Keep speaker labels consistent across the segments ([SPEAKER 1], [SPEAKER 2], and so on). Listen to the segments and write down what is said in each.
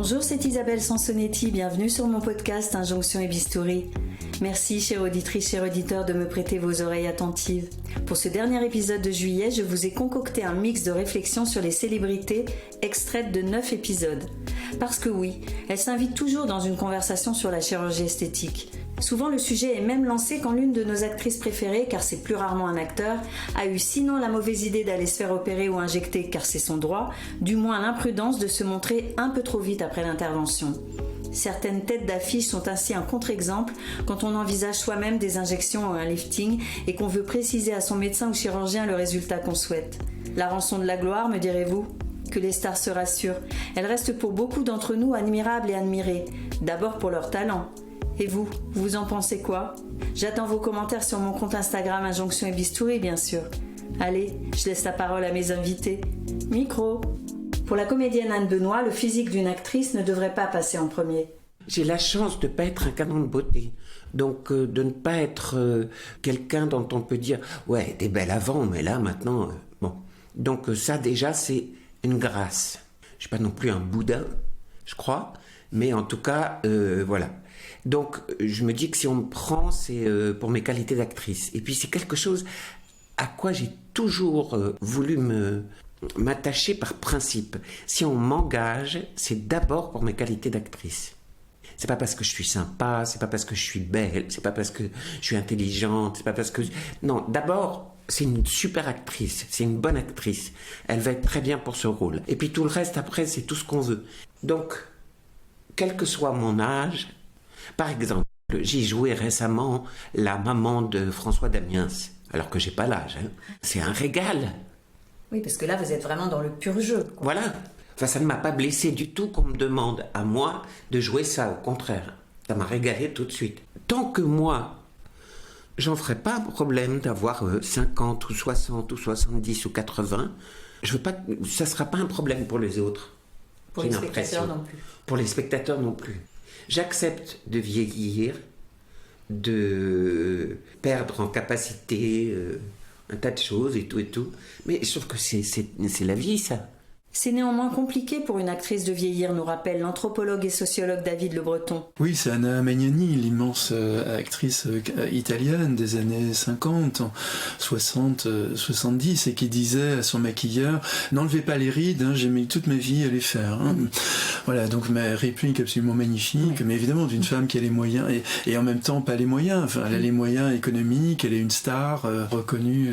[SPEAKER 1] Bonjour, c'est Isabelle Sansonetti, bienvenue sur mon podcast Injonction et Bistouri. Merci, chère auditrice, chers auditeurs, de me prêter vos oreilles attentives. Pour ce dernier épisode de juillet, je vous ai concocté un mix de réflexions sur les célébrités extraites de 9 épisodes. Parce que oui, elles s'invitent toujours dans une conversation sur la chirurgie esthétique. Souvent, le sujet est même lancé quand l'une de nos actrices préférées, car c'est plus rarement un acteur, a eu sinon la mauvaise idée d'aller se faire opérer ou injecter, car c'est son droit, du moins l'imprudence de se montrer un peu trop vite après l'intervention. Certaines têtes d'affiche sont ainsi un contre-exemple quand on envisage soi-même des injections ou un lifting et qu'on veut préciser à son médecin ou chirurgien le résultat qu'on souhaite. La rançon de la gloire, me direz-vous ? Que les stars se rassurent. Elles restent pour beaucoup d'entre nous admirables et admirées, d'abord pour leur talent. Et vous en pensez quoi ? J'attends vos commentaires sur mon compte Instagram Injonction et Bistouri, bien sûr. Allez, je laisse la parole à mes invités. Micro. Pour la comédienne Anne Benoît, le physique d'une actrice ne devrait pas passer en premier.
[SPEAKER 2] J'ai la chance de ne pas être un canon de beauté. Donc de ne pas être quelqu'un dont on peut dire « Ouais, t'es belle avant, mais là, maintenant... Bon. Donc ça, déjà, c'est une grâce. Je ne suis pas non plus un Bouddha, je crois. Mais en tout cas, voilà. Donc je me dis que si on me prend, c'est pour mes qualités d'actrice. Et puis c'est quelque chose à quoi j'ai toujours voulu m'attacher par principe. Si on m'engage, c'est d'abord pour mes qualités d'actrice. C'est pas parce que je suis sympa, c'est pas parce que je suis belle, c'est pas parce que je suis intelligente, c'est pas parce que... Non, d'abord, c'est une super actrice, c'est une bonne actrice. Elle va être très bien pour ce rôle. Et puis tout le reste, après, c'est tout ce qu'on veut. Donc, quel que soit mon âge, par exemple, j'ai joué récemment la maman de François Damiens, alors que j'ai pas l'âge. Hein. C'est un régal.
[SPEAKER 1] Oui, parce que là, vous êtes vraiment dans le pur jeu. Quoi.
[SPEAKER 2] Voilà. Enfin, ça ne m'a pas blessé du tout qu'on me demande à moi de jouer ça, au contraire. Ça m'a régalé tout de suite. Tant que moi, j'en ferai pas un problème d'avoir 50 ou 60 ou 70 ou 80, ça sera pas un problème pour les autres.
[SPEAKER 1] Pour les spectateurs non plus.
[SPEAKER 2] Pour les spectateurs non plus. J'accepte de vieillir, de perdre en capacité un tas de choses et tout. Mais je trouve que c'est la vie, ça.
[SPEAKER 1] C'est néanmoins compliqué pour une actrice de vieillir, nous rappelle l'anthropologue et sociologue David Le Breton.
[SPEAKER 3] Oui, c'est Anna Magnani, l'immense actrice italienne des années 50, 60, 70, et qui disait à son maquilleur « N'enlevez pas les rides, hein, j'ai mis toute ma vie à les faire. Hein. » Voilà, donc ma réplique absolument magnifique, mais évidemment d'une femme qui a les moyens, et en même temps pas les moyens. Enfin, elle a les moyens économiques, elle est une star reconnue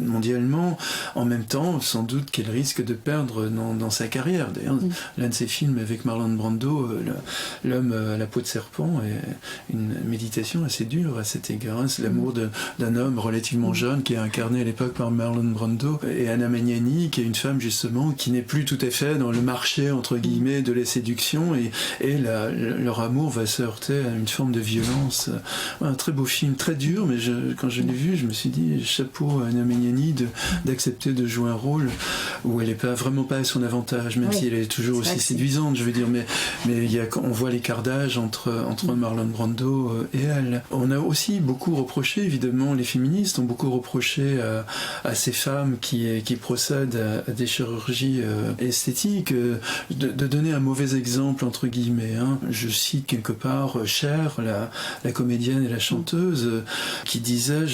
[SPEAKER 3] mondialement. En même temps, sans doute qu'elle risque de perdre dans sa carrière. D'ailleurs, l'un de ses films avec Marlon Brando, L'homme à la peau de serpent, est une méditation assez dure à cet égard. Hein. C'est l'amour d'un homme relativement jeune qui est incarné à l'époque par Marlon Brando, et Anna Magnani, qui est une femme justement qui n'est plus tout à fait dans le marché entre guillemets de la séduction, et leur amour va se heurter à une forme de violence. Un très beau film, très dur, mais quand je l'ai vu, je me suis dit chapeau à Anna Magnani d'accepter de jouer un rôle où elle n'est pas vraiment pas à son avantage, même si elle est toujours aussi séduisante, je veux dire, mais on voit l'écart d'âge entre Marlon Brando et elle. On a aussi beaucoup reproché, évidemment, les féministes ont beaucoup reproché à ces femmes qui procèdent à des chirurgies esthétiques de donner un mauvais exemple, entre guillemets. Hein. Je cite quelque part Cher, la comédienne et la chanteuse, qui disait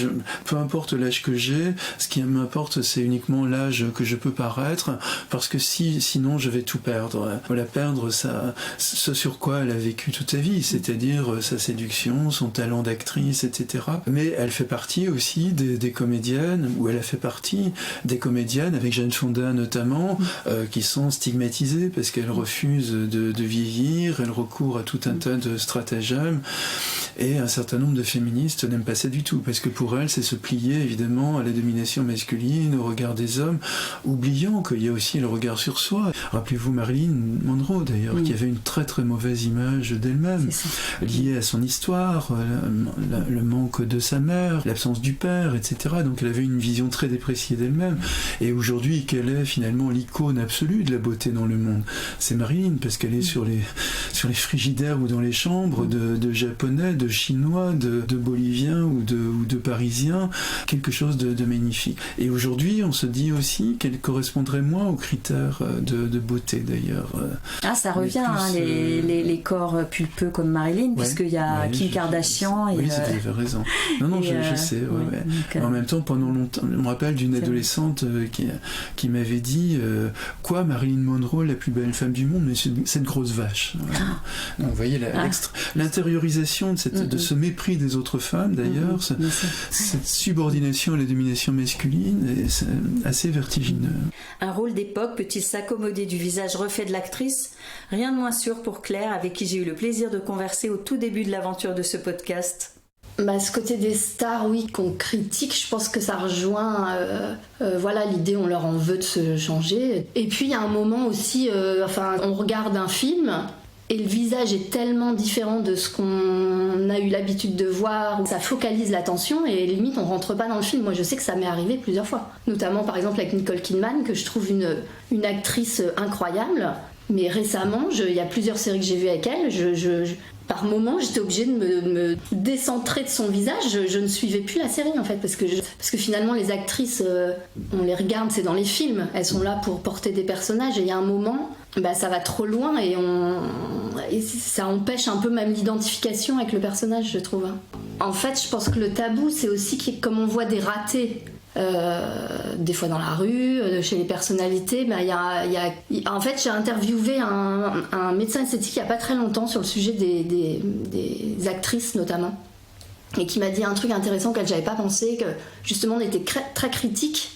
[SPEAKER 3] peu importe l'âge que j'ai, ce qui m'importe, c'est uniquement l'âge que je peux paraître, parce que sinon je vais tout perdre. La perdre, ce sur quoi elle a vécu toute sa vie, c'est-à-dire sa séduction, son talent d'actrice, etc. Mais elle fait partie aussi des comédiennes, ou elle a fait partie des comédiennes, avec Jane Fonda notamment, qui sont stigmatisées parce qu'elles refusent de vieillir, elles recourent à tout un tas de stratagèmes, et un certain nombre de féministes n'aiment pas ça du tout, parce que pour elles, c'est se plier évidemment à la domination masculine, au regard des hommes, oubliant qu'il y a aussi le regard sur soi. Rappelez-vous Marilyn Monroe d'ailleurs, qui avait une très très mauvaise image d'elle-même, liée à son histoire, le manque de sa mère, l'absence du père, etc. Donc elle avait une vision très dépréciée d'elle-même. Et aujourd'hui, quelle est finalement l'icône absolue de la beauté dans le monde ? C'est Marilyn, parce qu'elle est sur les frigidaires ou dans les chambres de Japonais, de Chinois, de Boliviens ou de Parisiens, quelque chose de magnifique. Et aujourd'hui, on se dit aussi qu'elle correspondrait moins critères de beauté d'ailleurs.
[SPEAKER 1] Ça revient, les corps pulpeux comme Marilyn, puisqu'il y a Kim Kardashian.
[SPEAKER 3] Oui, tu avais raison. Non, je sais. Donc, en même temps, pendant longtemps, je me rappelle d'une adolescente qui m'avait dit quoi, Marilyn Monroe, la plus belle femme du monde, mais c'est une grosse vache. Voilà. Donc, vous voyez l'intériorisation de ce mépris des autres femmes, d'ailleurs, cette subordination à la domination masculine, c'est assez vertigineux.
[SPEAKER 1] Un rôle d'époque peut-il s'accommoder du visage refait de l'actrice ? Rien de moins sûr pour Claire, avec qui j'ai eu le plaisir de converser au tout début de l'aventure de ce podcast.
[SPEAKER 4] Ce côté des stars, oui, qu'on critique, je pense que ça rejoint l'idée, on leur en veut de se changer. Et puis il y a un moment aussi, on regarde un film et le visage est tellement différent de ce qu'on a eu l'habitude de voir, ça focalise l'attention et limite on rentre pas dans le film. Moi je sais que ça m'est arrivé plusieurs fois, notamment par exemple avec Nicole Kidman, que je trouve une actrice incroyable, mais récemment, il y a plusieurs séries que j'ai vues avec elle, par moments, j'étais obligée de me décentrer de son visage. Je ne suivais plus la série, en fait, parce que finalement, les actrices, on les regarde, c'est dans les films. Elles sont là pour porter des personnages. Et il y a un moment, ça va trop loin et ça empêche un peu même l'identification avec le personnage, je trouve. En fait, je pense que le tabou, c'est aussi comme on voit des ratés. Des fois dans la rue, chez les personnalités, en fait j'ai interviewé un médecin esthétique il n'y a pas très longtemps sur le sujet des actrices notamment, et qui m'a dit un truc intéressant auquel j'avais pas pensé, que justement on était très critiques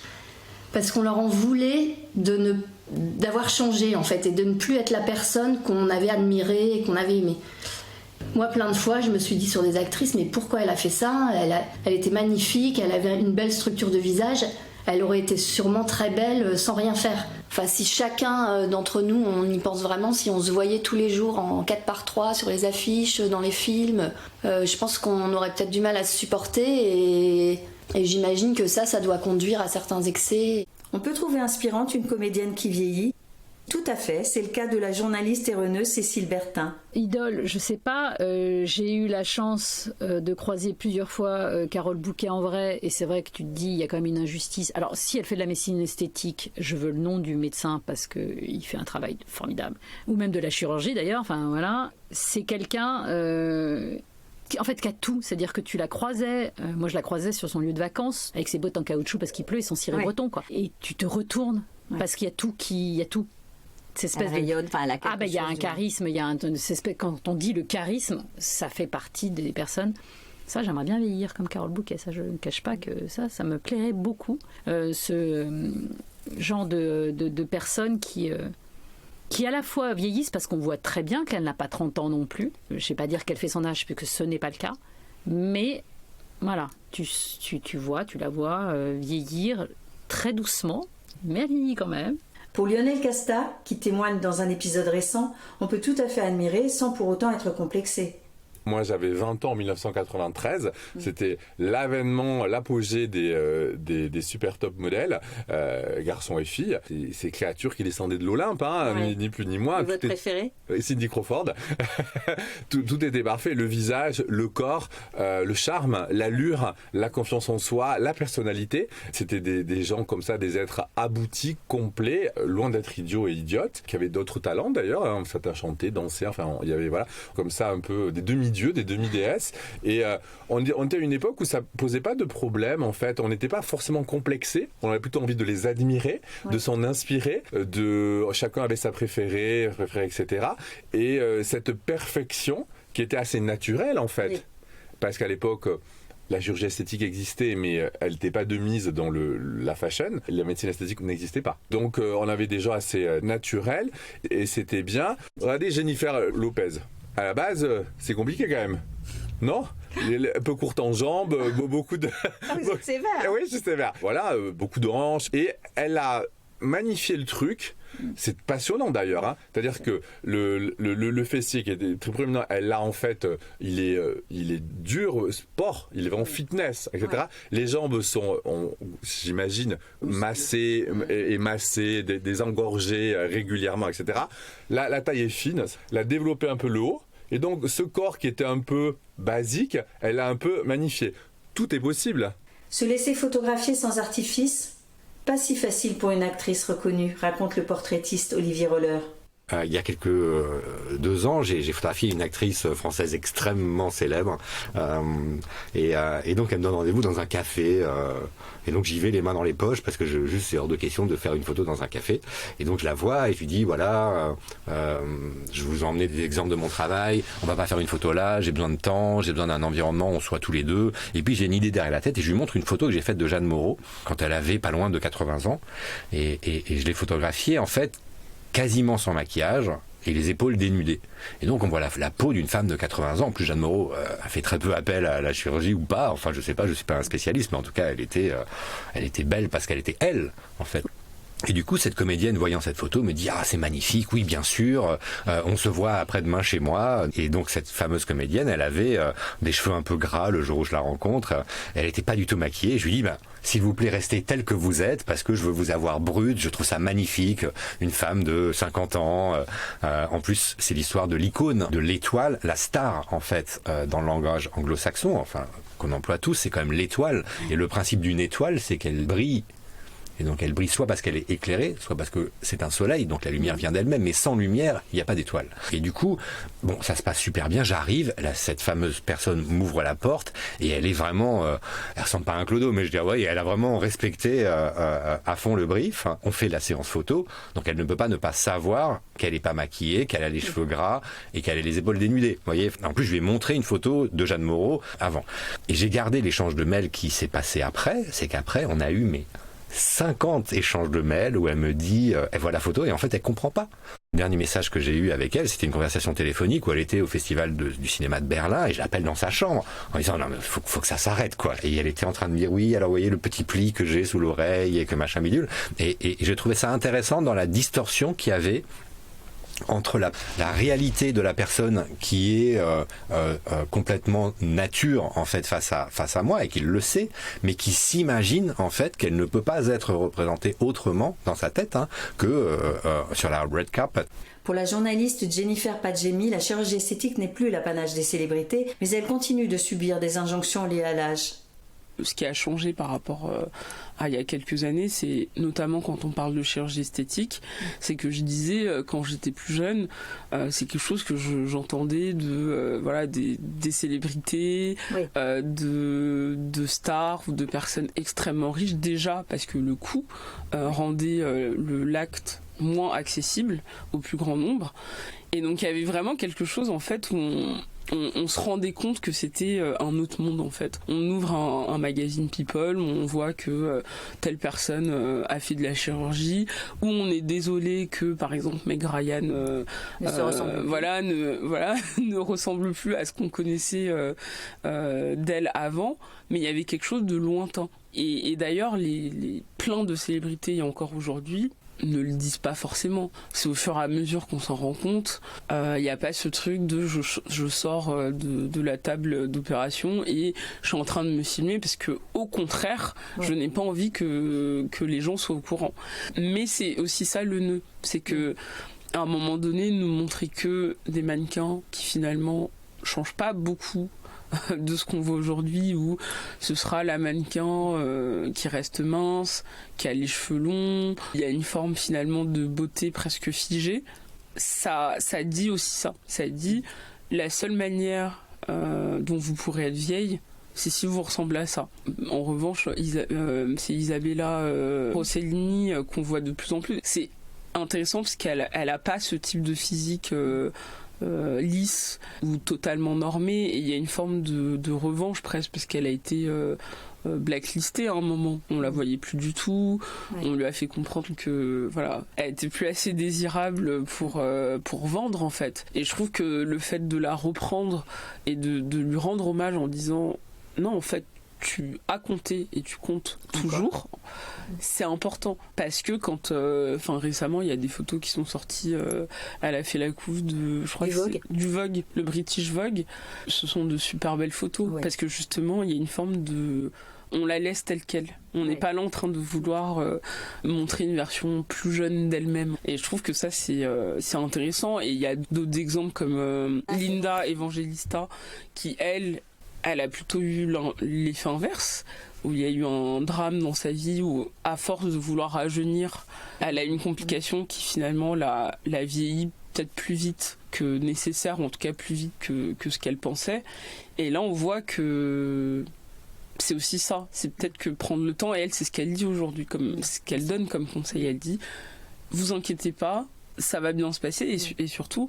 [SPEAKER 4] parce qu'on leur en voulait d'avoir changé en fait, et de ne plus être la personne qu'on avait admirée et qu'on avait aimée. Moi, plein de fois, je me suis dit sur des actrices, mais pourquoi elle a fait ça ? Elle était magnifique, elle avait une belle structure de visage, elle aurait été sûrement très belle sans rien faire. Enfin, si chacun d'entre nous, on y pense vraiment, si on se voyait tous les jours en 4x3 sur les affiches, dans les films, je pense qu'on aurait peut-être du mal à se supporter et j'imagine que ça doit conduire à certains excès.
[SPEAKER 1] On peut trouver inspirante une comédienne qui vieillit. Tout à fait, c'est le cas de la journaliste et runneuse Cécile Bertin.
[SPEAKER 5] Idole, je sais pas, j'ai eu la chance de croiser plusieurs fois Carole Bouquet en vrai, et c'est vrai que tu te dis, il y a quand même une injustice. Alors, si elle fait de la médecine esthétique, je veux le nom du médecin parce qu'il fait un travail formidable, ou même de la chirurgie d'ailleurs, enfin voilà, c'est quelqu'un... en fait, qui a tout, c'est-à-dire que tu la croisais, moi je la croisais sur son lieu de vacances, avec ses bottes en caoutchouc parce qu'il pleut et son ciré breton, quoi. Et tu te retournes, parce qu'il y a tout il y a tout.
[SPEAKER 6] Elle rayonne,
[SPEAKER 5] il y a un charisme, quand on dit le charisme, ça fait partie des personnes. Ça, j'aimerais bien vieillir comme Carole Bouquet, ça je ne cache pas que ça me plairait beaucoup. Ce genre de personnes qui à la fois vieillissent parce qu'on voit très bien qu'elle n'a pas 30 ans non plus. Je ne sais pas dire qu'elle fait son âge puisque ce n'est pas le cas, mais voilà, tu la vois vieillir très doucement, mais elle vieillit quand même.
[SPEAKER 1] Pour Lionel Casta, qui témoigne dans un épisode récent, on peut tout à fait admirer sans pour autant être complexé.
[SPEAKER 7] Moi, j'avais 20 ans en 1993. C'était l'avènement, l'apogée des super top modèles, garçons et filles. Ces créatures qui descendaient de l'Olympe, ni plus ni moins.
[SPEAKER 6] Votre préféré ?
[SPEAKER 7] Cindy Crawford. tout était parfait. Le visage, le corps, le charme, l'allure, la confiance en soi, la personnalité. C'était des gens comme ça, des êtres aboutis, complets, loin d'être idiots et idiotes, qui avaient d'autres talents d'ailleurs. Certains chantaient, dansaient, il y avait comme ça un peu des demi-dieux, des demi-déesses, et on était à une époque où ça posait pas de problème en fait, on n'était pas forcément complexé, on avait plutôt envie de les admirer, de s'en inspirer, chacun avait sa préférée, etc. Et cette perfection qui était assez naturelle en fait, parce qu'à l'époque la chirurgie esthétique existait, mais elle n'était pas de mise dans la fashion. La médecine esthétique n'existait pas. Donc on avait des gens assez naturels, et c'était bien. Regardez Jennifer Lopez. À la base, c'est compliqué quand même. Non ? Un peu courte en jambes, beaucoup de...
[SPEAKER 6] c'est sévère.
[SPEAKER 7] Oui, c'est sévère. Voilà, beaucoup de hanches. Et elle a magnifié le truc. C'est passionnant d'ailleurs. C'est-à-dire que le fessier qui était très prominent, elle l'a en fait, il est dur, sport, il est en fitness, etc. Ouais. Les jambes sont, j'imagine, massées et massées, désengorgées régulièrement, etc. La taille est fine, elle a développé un peu le haut. Et donc ce corps qui était un peu basique, elle a un peu magnifié. Tout est possible.
[SPEAKER 1] Se laisser photographier sans artifice, Pas si facile pour une actrice reconnue, raconte le portraitiste Olivier Roller.
[SPEAKER 8] Il y a quelques 2 ans, j'ai photographié une actrice française extrêmement célèbre et donc elle me donne rendez-vous dans un café et donc j'y vais les mains dans les poches parce que juste c'est hors de question de faire une photo dans un café et donc je la vois et je lui dis voilà je vous ai emmené des exemples de mon travail, on va pas faire une photo là, j'ai besoin de temps, j'ai besoin d'un environnement où on soit tous les deux et puis j'ai une idée derrière la tête et je lui montre une photo que j'ai faite de Jeanne Moreau quand elle avait pas loin de 80 ans et je l'ai photographiée en fait quasiment sans maquillage et les épaules dénudées. Et donc on voit la peau d'une femme de 80 ans. En plus Jeanne Moreau a fait très peu appel à la chirurgie ou pas. Enfin je sais pas, je suis pas un spécialiste, mais en tout cas elle était belle parce qu'elle était elle en fait. Et du coup, cette comédienne, voyant cette photo, me dit « Ah, c'est magnifique, oui, bien sûr, on se voit après-demain chez moi. » Et donc, cette fameuse comédienne, elle avait des cheveux un peu gras le jour où je la rencontre. Elle n'était pas du tout maquillée. Je lui dis « S'il vous plaît, restez telle que vous êtes, parce que je veux vous avoir brute. Je trouve ça magnifique. Une femme de 50 ans. En plus, c'est l'histoire de l'icône, de l'étoile, la star, en fait, dans le langage anglo-saxon, enfin, qu'on emploie tous, c'est quand même l'étoile. Et le principe d'une étoile, c'est qu'elle brille. Et donc elle brille soit parce qu'elle est éclairée, soit parce que c'est un soleil, donc la lumière vient d'elle-même, mais sans lumière, il n'y a pas d'étoile. Et du coup, bon, ça se passe super bien, j'arrive, cette fameuse personne m'ouvre la porte, et elle est vraiment, elle ressemble pas à un clodo, mais je dirais, ouais, elle a vraiment respecté à fond le brief. On fait la séance photo, donc elle ne peut pas ne pas savoir qu'elle n'est pas maquillée, qu'elle a les cheveux gras, et qu'elle a les épaules dénudées. Vous voyez, en plus je lui ai montré une photo de Jeanne Moreau avant. Et j'ai gardé l'échange de mails qui s'est passé après, c'est qu'après on a eu 50 échanges de mails où elle me dit elle voit la photo et en fait elle comprend pas. Le dernier message que j'ai eu avec elle, c'était une conversation téléphonique où elle était au festival du cinéma de Berlin et je l'appelle dans sa chambre en disant non mais faut que ça s'arrête quoi. Et elle était en train de me dire oui alors vous voyez le petit pli que j'ai sous l'oreille et que machin bidule et j'ai trouvé ça intéressant dans la distorsion qu'il y avait entre la réalité de la personne qui est complètement nature en fait face à moi et qui le sait, mais qui s'imagine en fait qu'elle ne peut pas être représentée autrement dans sa tête que sur la red carpet.
[SPEAKER 1] Pour la journaliste Jennifer Padjemi, la chirurgie esthétique n'est plus l'apanage des célébrités, mais elle continue de subir des injonctions liées à l'âge.
[SPEAKER 9] Ce qui a changé par rapport à il y a quelques années, c'est notamment quand on parle de chirurgie esthétique, c'est que je disais quand j'étais plus jeune, c'est quelque chose que j'entendais de voilà des célébrités, oui. de stars ou de personnes extrêmement riches déjà parce que le coût rendait l'acte moins accessible au plus grand nombre. Et donc il y avait vraiment quelque chose en fait où on se rendait compte que c'était un autre monde en fait. On ouvre un magazine People, on voit que telle personne a fait de la chirurgie, ou on est désolé que par exemple Meg Ryan ne ressemble plus à ce qu'on connaissait d'elle avant, mais il y avait quelque chose de lointain. Et d'ailleurs, plein de célébrités, il y a encore aujourd'hui, ne le disent pas forcément. C'est au fur et à mesure qu'on s'en rend compte. Il n'y a pas ce truc de je sors de la table d'opération et je suis en train de me filmer parce que au contraire, je n'ai pas envie que les gens soient au courant. Mais c'est aussi ça le nœud. C'est que à un moment donné, nous montrer que des mannequins qui finalement changent pas beaucoup de ce qu'on voit aujourd'hui où ce sera la mannequin qui reste mince, qui a les cheveux longs, il y a une forme finalement de beauté presque figée. Ça dit aussi ça. Ça dit la seule manière dont vous pourrez être vieille, c'est si vous ressemblez à ça. En revanche, c'est Isabella Rossellini qu'on voit de plus en plus. C'est intéressant parce qu'elle a pas ce type de physique lisse ou totalement normée, et il y a une forme de revanche presque parce qu'elle a été blacklistée à un moment, on la voyait plus du tout, on lui a fait comprendre que voilà, elle était plus assez désirable pour vendre en fait, et je trouve que le fait de la reprendre et de lui rendre hommage en disant non en fait tu as compté et tu comptes toujours, c'est important parce que quand récemment il y a des photos qui sont sorties, elle a fait la couve de du Vogue, le British Vogue, ce sont de super belles photos parce que justement il y a une forme de on la laisse telle qu'elle. On n'est pas là en train de vouloir montrer une version plus jeune d'elle-même. Et je trouve que ça, c'est intéressant. Et il y a d'autres exemples comme Linda Evangelista, qui, elle, elle a plutôt eu l'effet inverse, où il y a eu un drame dans sa vie, où à force de vouloir rajeunir, elle a une complication qui finalement l'a vieilli peut-être plus vite que nécessaire, ou en tout cas plus vite que ce qu'elle pensait. Et là on voit que c'est aussi ça, c'est peut-être que prendre le temps, et elle c'est ce qu'elle dit aujourd'hui, comme ce qu'elle donne comme conseil, elle dit vous inquiétez pas, ça va bien se passer, et surtout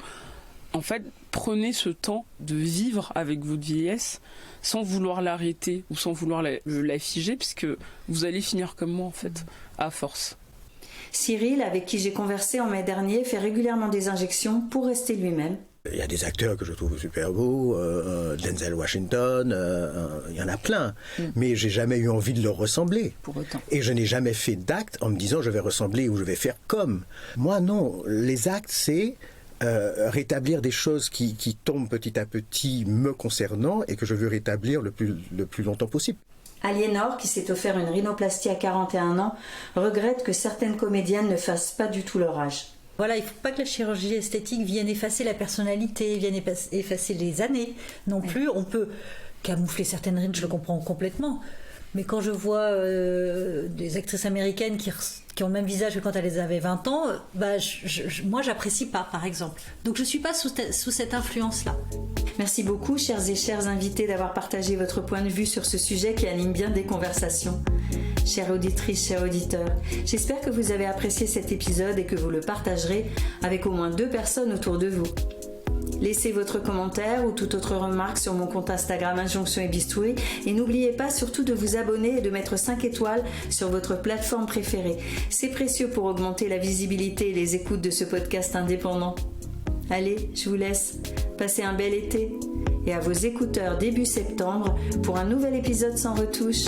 [SPEAKER 9] en fait prenez ce temps de vivre avec votre vieillesse sans vouloir l'arrêter ou sans vouloir la figer, puisque vous allez finir comme moi en fait, à force.
[SPEAKER 1] Cyril, avec qui j'ai conversé en mai dernier, fait régulièrement des injections pour rester lui-même.
[SPEAKER 10] Il y a des acteurs que je trouve super beaux, Denzel Washington, il y en a plein, mais j'ai jamais eu envie de leur ressembler.
[SPEAKER 1] Pour autant.
[SPEAKER 10] Et je n'ai jamais fait d'acte en me disant je vais ressembler ou je vais faire comme. Moi non, les actes c'est rétablir des choses qui tombent petit à petit me concernant et que je veux rétablir le plus longtemps possible.
[SPEAKER 1] Aliénor, qui s'est offert une rhinoplastie à 41 ans, regrette que certaines comédiennes ne fassent pas du tout leur âge.
[SPEAKER 11] Voilà, il ne faut pas que la chirurgie esthétique vienne effacer la personnalité, vienne effacer les années non plus. On peut camoufler certaines rides, je le comprends complètement. Mais quand je vois des actrices américaines qui ont le même visage que quand elles avaient 20 ans, moi, j'apprécie pas, par exemple. Donc, je ne suis pas sous cette influence-là.
[SPEAKER 1] Merci beaucoup, chers et chères invités, d'avoir partagé votre point de vue sur ce sujet qui anime bien des conversations. Chères auditrices, chers auditeurs, j'espère que vous avez apprécié cet épisode et que vous le partagerez avec au moins 2 personnes autour de vous. Laissez votre commentaire ou toute autre remarque sur mon compte Instagram Injonction et Bistouri, et n'oubliez pas surtout de vous abonner et de mettre 5 étoiles sur votre plateforme préférée. C'est précieux pour augmenter la visibilité et les écoutes de ce podcast indépendant. Allez, je vous laisse. Passez un bel été et à vos écouteurs début septembre pour un nouvel épisode sans retouche.